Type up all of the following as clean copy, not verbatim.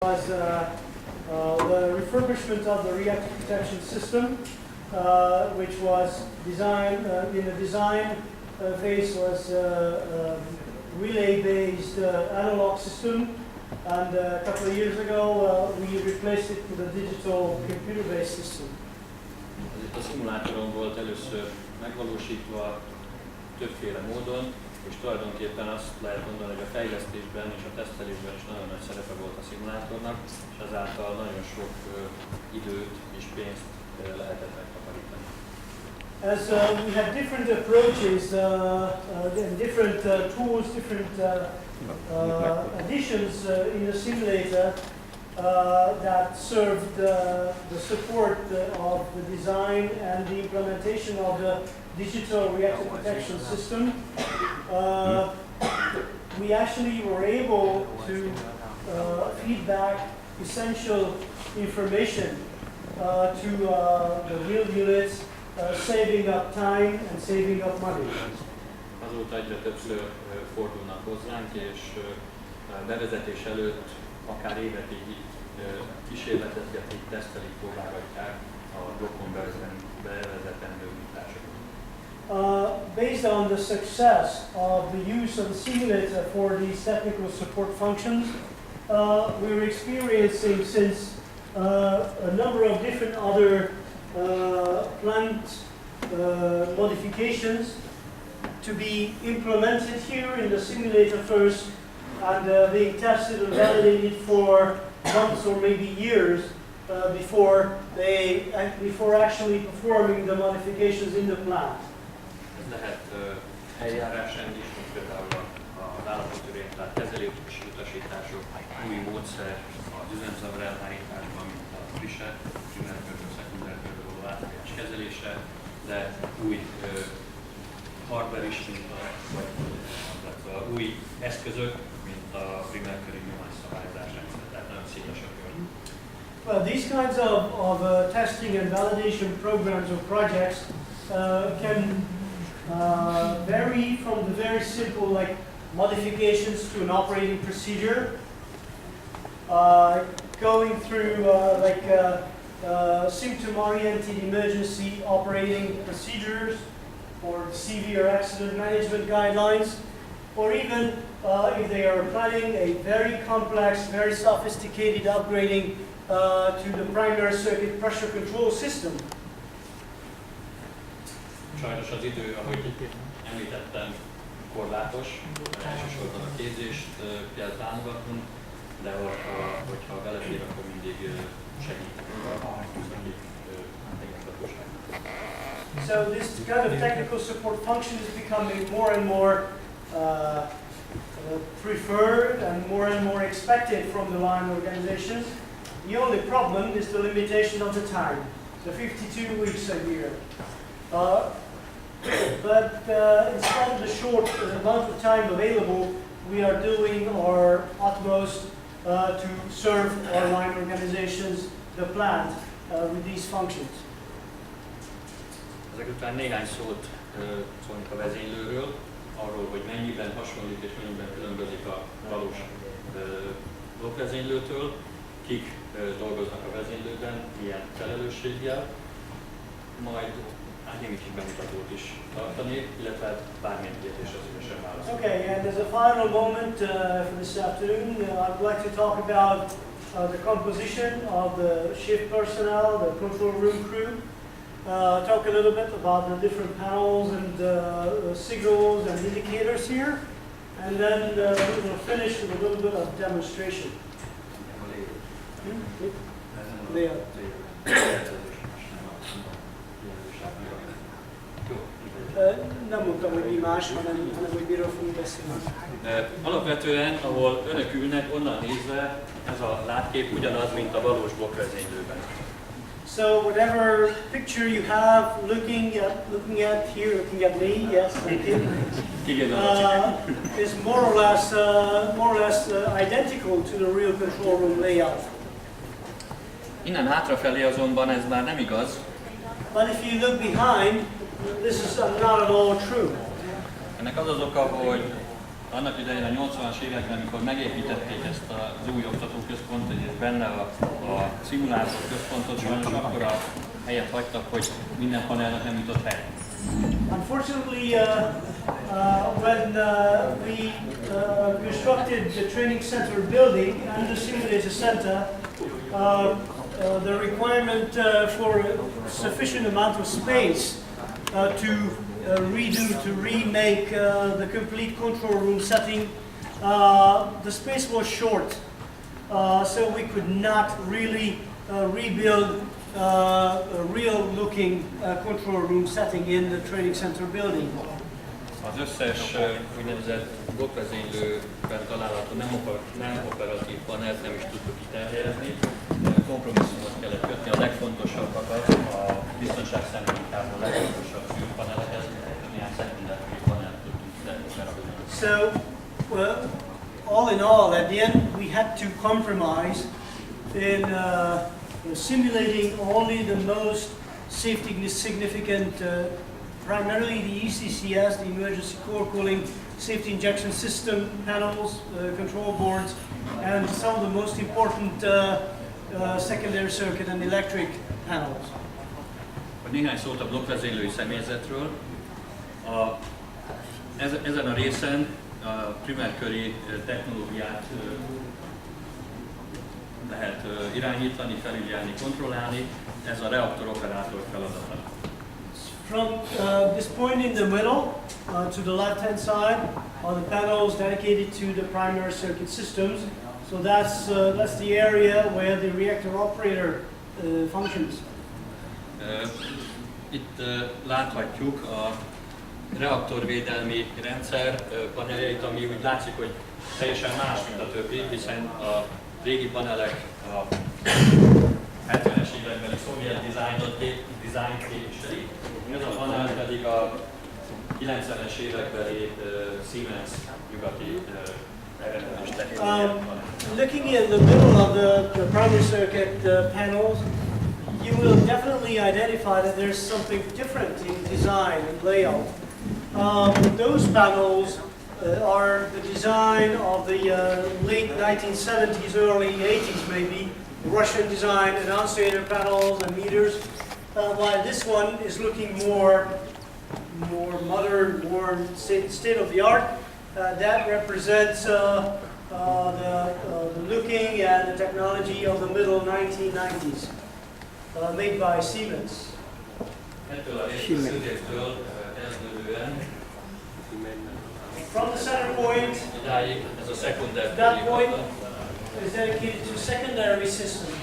Was the refurbishment of the reactor protection system, which was designed in the design phase was relay-based analog system, and a couple of years ago we replaced it with a digital computer-based system. Ez itt a szimulátoron volt először megvalósítva többféle módon, és tulajdonképpen azt lehet mondani, hogy a fejlesztésben és a tesztelésben is nagyon nagy szerepe volt a szimulátornak, és ezáltal nagyon sok időt és pénzt lehetett megtakarítani. As we have different approaches and different tools, different additions in the simulator that served the support of the design and the implementation of the digital reactor protection system, we actually were able to feed back essential information to the real units, saving up time and saving up money. Azóta egyre többször fordulnak hozzánk, és bevezetés előtt akár évekig kísérletezgetik, tesztelik, próbálgatják a blokkon bevezetendő újításokat. Based on the success of the use of the simulator for these technical support functions, we were experiencing since a number of different other plant modifications to be implemented here in the simulator first and being tested and validated for months or maybe years before actually performing the modifications in the plant. Ez lehet eljárásrend is, mint például az állapotorientált kezelési utasítások, új módszer az üzemzavar elhárításban, mint a frisse, primerkörről, szekundárkörről való átfogás kezelése, de új hardware is, mint a új eszközök, mint a primerköri nyomásszabályozás rendszer, tehát nagyon széles a kör. Well, these kinds of testing and validation programs or projects can vary from the very simple like modifications to an operating procedure, going through symptom-oriented emergency operating procedures or severe accident management guidelines, or even if they are planning a very complex, very sophisticated upgrading to the primary circuit pressure control system. Sajnos az idő, ahogy említettem, korlátos, elsősorban a képzést kell támogatnunk, de hogyha belefér, akkor mindig segítünk a igazgatóságnak. So this kind of technical support function is becoming more and more preferred and more expected from the line organizations. The only problem is the limitation of the time, so 52 weeks a year. But in spite of the short amount of time available, we are doing our utmost to serve our line organizations, the plant, with these functions. Ezek után néhány szót szólunk a vezénylőről, arról, hogy mennyiben hasonlít és mennyiben különbözik a valós blokkvezénylőtől, kik dolgoznak a vezénylőben, milyen felelősséggel, majd némi kis bemutatót is tartani, illetve bármilyen kérdésre szívesen válaszolni. Okay, and as a final moment for this afternoon, I would like to talk about the composition of the shift personnel, the control room crew. Talk a little bit about the different panels and signals and indicators here, and then we will finish with a little bit of demonstration. Nem mondtam, hogy mi más, hanem hogy miről fogunk beszélni. Alapvetően, ahol önök ülnek, onnan nézve ez a látkép ugyanaz, mint a valós blokkvezénylőben. So whatever picture you have, looking at here, looking at me, yes, thank you, is more or less identical to the real control room layout. Innen hátrafelé azonban ez már nem igaz. But if you look behind, this is not at all true. Ennek az az oka, hogy Annak idején a 80-as években, amikor megépítették ezt az új oktatóközpontot, és benne a szimulátor központot, sajnos akkor a helyet hagytak, hogy minden panelnak nem jutott hely. Unfortunately, when we constructed the training center building and the simulator center, the requirement for a sufficient amount of space to remake the complete control room setting, the space was short, so we could not really rebuild a real-looking control room setting in the training center building. Az összes úgynevezett blokkvezénylőben található nem operatív panelt nem is tudtuk kiterhelyezni. Kompromisszumot kellett kötni a legfontosabbakat, a biztonság szempontjából a legfontosabb főpanelekhez, és néhány szekundárfői panelt tudtunk kiterhelyezni. So, all in all, at the end, we had to compromise in simulating only the most safety significant, primarily the ECCS, the emergency core cooling safety injection system panels, control boards, and some of the most important secondary circuit and electric panels. Néhány szót a blokkvezénylői személyzetről. Ezen a részen a primerköri technológiát lehet irányítani, felügyelni, kontrollálni. Ez a reaktoroperátor feladata. From this point in the middle to the left-hand side are the panels dedicated to the primary circuit systems. So that's the area where the reactor operator functions. Itt láthatjuk a reaktorvédelmi rendszer paneljeit, ami úgy látszik, hogy teljesen más, mint a többi, hiszen a régi panelek a 70-es évekbeli szovjet dizájnt képviseli. Ez a panel pedig a 90-es évekbeli Siemens nyugati eredményes technológiát panel. Looking in the middle of the primary circuit panels, you will definitely identify that there's something different in design and layout. Those panels are the design of the late 1970s, early 80s maybe, Russian design, annunciator panels and meters, while this one is looking more modern, more state-of-the-art. That represents the looking and the technology of the middle 1990s, made by Siemens. From the center point, that point is dedicated to secondary systems.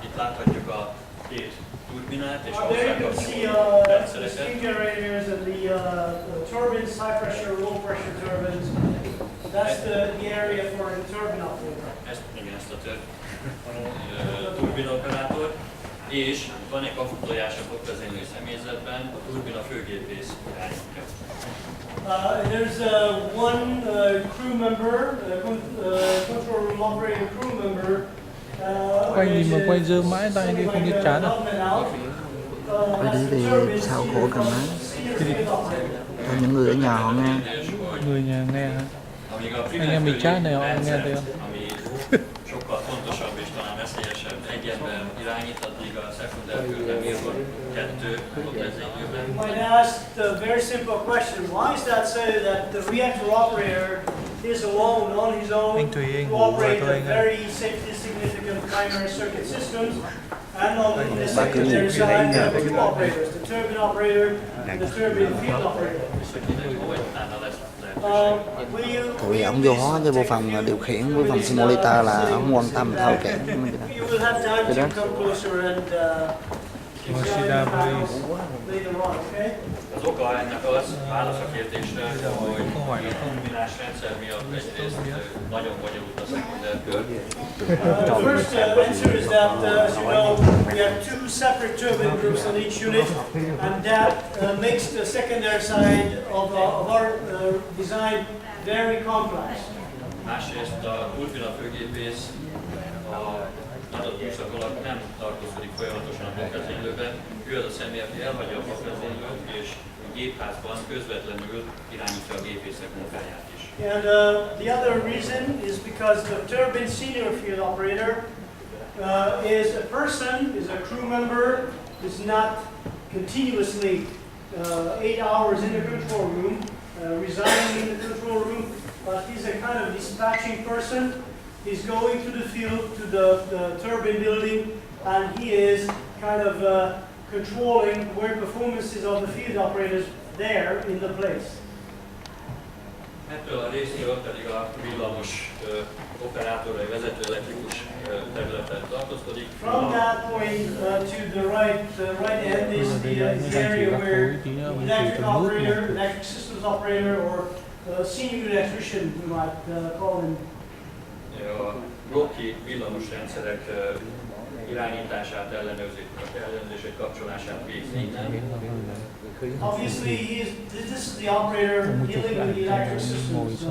Itt láthatjuk a két turbinát és There you hozzá can see kapcsolódó the rendszereket. steam generators and the turbines, high pressure, low pressure turbines. That's the area for the turbine operator. Ezt a turbinoperátor. És van egy kafutojás a blokkvezénylő személyzetben, a turbina főgépész irányítja. There's one crew member, control room operator crew member. Quay gì mà quay dương mãi tay đi không nhức chán à? Quay đi thì sao khổ cầm máy cho những người ở nhà họ nghe. Người nhà nghe hả? Anh em mình chat này họ nghe thấy không? Sokkal fontosabb és talán veszélyesebb egy ember irányít, addig a szekundárkörben írva kettő blokkvezénylőben. You might ask the very simple question, why is that so that the reactor operator is alone on his own to operate the very safety significant primary circuit systems, and on the secondary side there are two operators, the turbine operator and the turbine field operator. Tụi ông vô hóa cái bộ phận điều khiển với phần simulator là ông quan tâm thao kẻ. You will have time to come closer and Moshida, please. later on, okay? Az oka ennek az, válasz a kérdésre, hogy a kombinás rendszer miatt egyrészt nagyon bonyolult a szekundárkör. The first answer is that, as you know, we have two separate turbine groups on each unit, and that makes the secondary side of our design very complex. Másrészt a turbina főgépész a adott műszak alatt nem tartózkodik folyamatosan a blokkvezénylőben, ő ő az a személy, aki elhagyja a fakvezénylőt, és a gépházban közvetlenül irányítja a gépészek munkáját is. And the other reason is because the turbine senior field operator is a person, is a crew member, is not continuously 8 hours in the control room, residing in the control room, but he's a kind of dispatching person. He's going to the field, to the turbine building, and he is kind of controlling the work performances of the field operators there in the place. Ettől a részről pedig a villamos operátor vagy vezető elektrikus területen tartózkodik. From that point to the right end is the area where electric operator, electric systems operator, or senior electrician, we might call him. A blokki villamos rendszerek irányítását, ellenőrzését, kapcsolását végzi. Obviously, this is the operator dealing with the electric systems.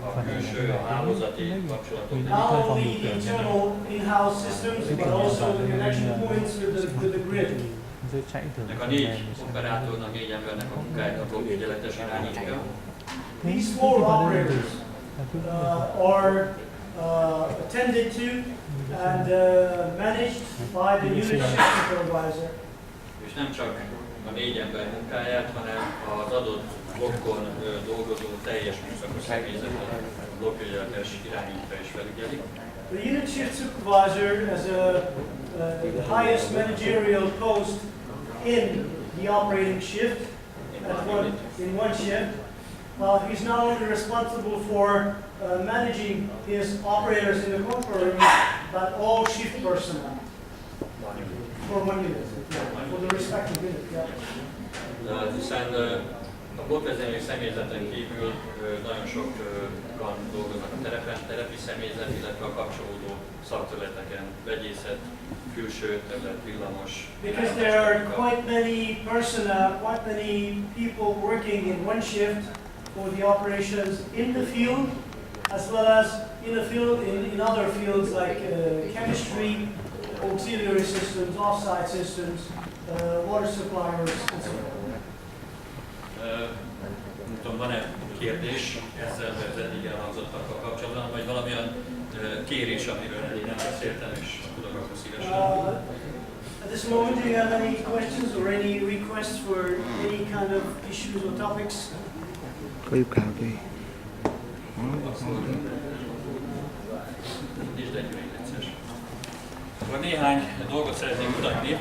A külső, a hálózati kapcsolatok. Not only the internal in-house systems, but also the connection points with the grid. A 4 operátornak, 4 embernek a munkáját a blokk ügyeletes irányítja. These 4 operators are attended to and managed by the unit shift supervisor. És nem csak a 4 ember munkáját, hanem az adott blokkon dolgozó teljes műszakos személyzetet a blokkügyeletes irányítja és felügyeli. The unit shift supervisor has the highest managerial post in the operating shift in one shift. He's not only responsible for managing his operators in the control room, but all shift personnel for one unit, for the respective unit. Yeah. Hiszen a blokkvezető személyzeten kívül nagyon sokan dolgoznak a terepen, terepi személyzet, illetve a kapcsolódó szakterületeken, vegyészet, külső terület, villamos. Because there are quite many personnel, quite many people working in one shift for the operations in the field, as well as in the field in other fields like chemistry, auxiliary systems, offsite systems, water suppliers, and so on. Nem tudom, van-e kérdés ezzel, vagy az eddig elhangzottakkal kapcsolatban, vagy valamilyen kérés, amiről eddig nem beszéltem, és tudok akkor szívesen. At this moment, do you have any questions or any requests for any kind of issues or topics? Có yêu cầu gì? Akkor néhány dolgot szeretnék mutatni.